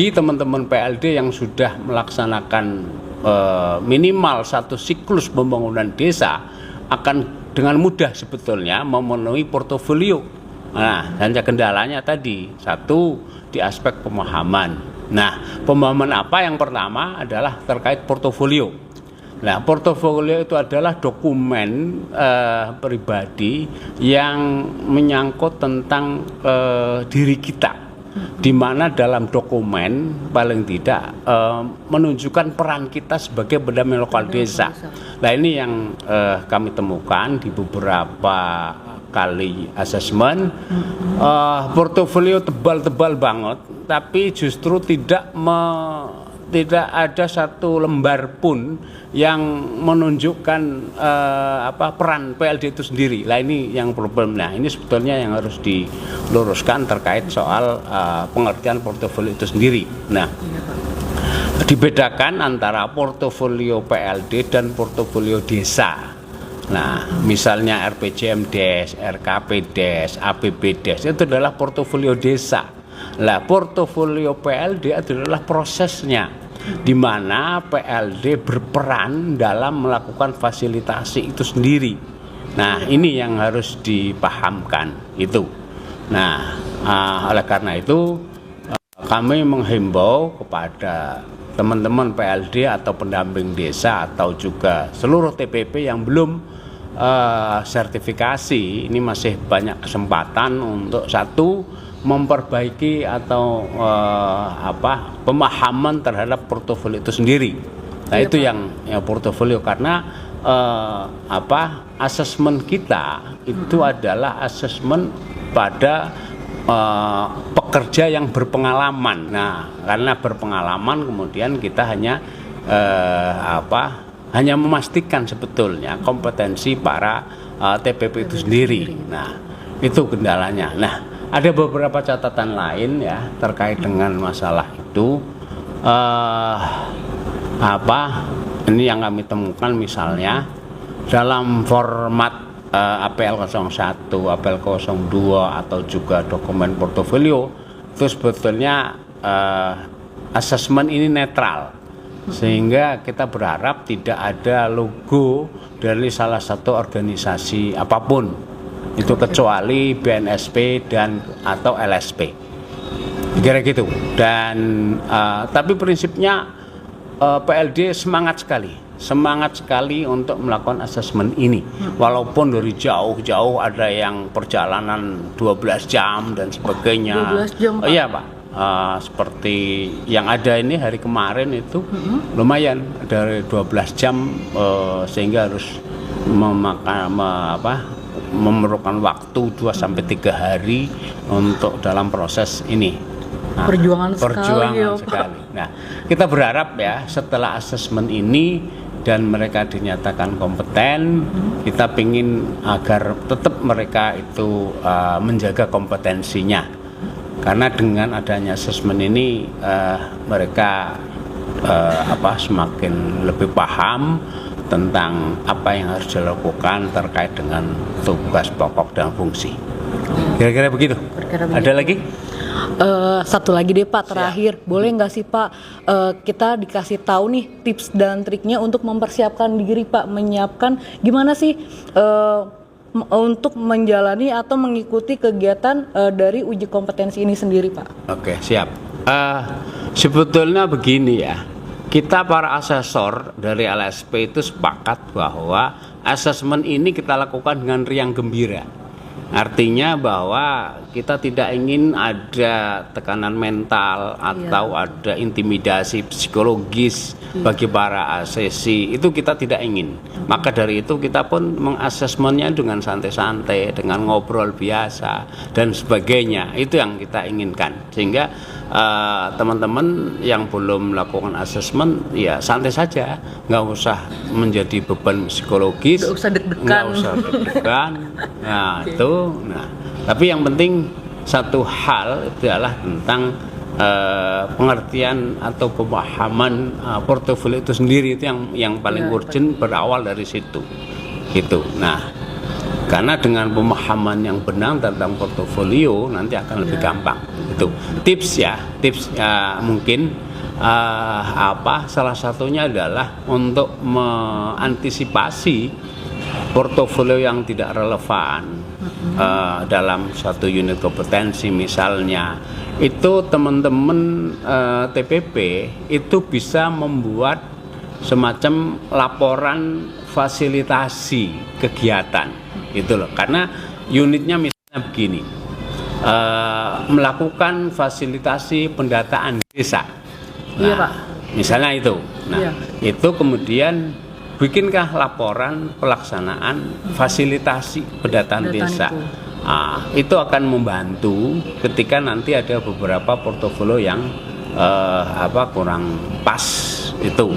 bagi teman-teman PLD yang sudah melaksanakan minimal satu siklus pembangunan desa akan dengan mudah sebetulnya memenuhi portofolio. Nah, hanya kendalanya tadi satu di aspek pemahaman. Nah, pemahaman apa? Yang pertama adalah terkait portofolio. Nah, portofolio itu adalah dokumen pribadi yang menyangkut tentang diri kita, di mana dalam dokumen paling tidak menunjukkan peran kita sebagai pendamping lokal desa. Nah, ini yang kami temukan di beberapa kali asesmen. Portofolio tebal-tebal banget, tapi justru tidak ada satu lembar pun yang menunjukkan peran PLD itu sendiri. Nah, ini yang problem. Nah, ini sebetulnya yang harus diluruskan terkait soal pengertian portofolio itu sendiri. Nah, dibedakan antara portofolio PLD dan portofolio desa. Nah, misalnya RPJMdes, RKPdes, APBdes itu adalah portofolio desa. Lah, portofolio PLD adalah prosesnya, di mana PLD berperan dalam melakukan fasilitasi itu sendiri. Nah, ini yang harus dipahamkan itu. Nah, oleh karena itu kami menghimbau kepada teman-teman PLD atau pendamping desa atau juga seluruh TPP yang belum sertifikasi, ini masih banyak kesempatan untuk satu memperbaiki atau pemahaman terhadap portofolio itu sendiri. Nah, itu yang portofolio, karena asesmen kita itu adalah asesmen pada pekerja yang berpengalaman. Nah, karena berpengalaman kemudian kita hanya memastikan sebetulnya kompetensi para TPP itu sendiri. Nah, itu kendalanya. Nah, ada beberapa catatan lain ya terkait dengan masalah itu. Ini yang kami temukan misalnya dalam format APL 01, APL 02 atau juga dokumen portofolio itu sebetulnya asesmen ini netral, sehingga kita berharap tidak ada logo dari salah satu organisasi apapun itu kecuali BNSP dan atau LSP, kira gitu. Dan tapi prinsipnya PLD semangat sekali untuk melakukan asesmen ini, walaupun dari jauh-jauh ada yang perjalanan 12 jam dan sebagainya. 12 jam, Pak? Iya, Pak. Seperti yang ada ini hari kemarin itu lumayan dari 12 jam, sehingga harus memerlukan waktu 2-3 hari untuk dalam proses ini. Nah, perjuangan sekali. Nah, kita berharap ya setelah asesmen ini dan mereka dinyatakan kompeten, kita ingin agar tetap mereka itu menjaga kompetensinya. Karena dengan adanya asesmen ini mereka semakin lebih paham tentang apa yang harus dilakukan terkait dengan tugas pokok dan fungsi. Kira-kira begitu. Ada lagi? Satu lagi deh, Pak, terakhir. Boleh nggak sih, Pak, kita dikasih tahu nih tips dan triknya untuk mempersiapkan diri, Pak, menyiapkan gimana sih untuk menjalani atau mengikuti kegiatan dari uji kompetensi ini sendiri, Pak? Oke, siap. Sebetulnya begini ya, kita para asesor dari LSP itu sepakat bahwa asesmen ini kita lakukan dengan riang gembira. Artinya bahwa kita tidak ingin ada tekanan mental atau ada intimidasi psikologis bagi para asesi, itu kita tidak ingin. Maka dari itu kita pun mengasesmennya dengan santai-santai, dengan ngobrol biasa dan sebagainya. Itu yang kita inginkan, sehingga teman-teman yang belum melakukan asesmen ya santai saja, nggak usah menjadi beban psikologis, nggak usah deg-degan. Nah, itu. Nah, tapi yang penting satu hal adalah tentang pengertian atau pemahaman portofolio itu sendiri, itu yang paling urgent, berawal dari situ gitu. Nah, karena dengan pemahaman yang benar tentang portofolio nanti akan lebih gampang. Itu tips ya mungkin salah satunya adalah untuk mengantisipasi portofolio yang tidak relevan dalam satu unit kompetensi. Misalnya itu teman-teman TPP itu bisa membuat semacam laporan fasilitasi kegiatan itu loh, karena unitnya misalnya begini, melakukan fasilitasi pendataan desa. Iya, Pak. Misalnya itu. Nah, Iya. itu kemudian bikinkah laporan pelaksanaan fasilitasi pendataan desa. Itu akan membantu ketika nanti ada beberapa portofolio yang kurang pas itu.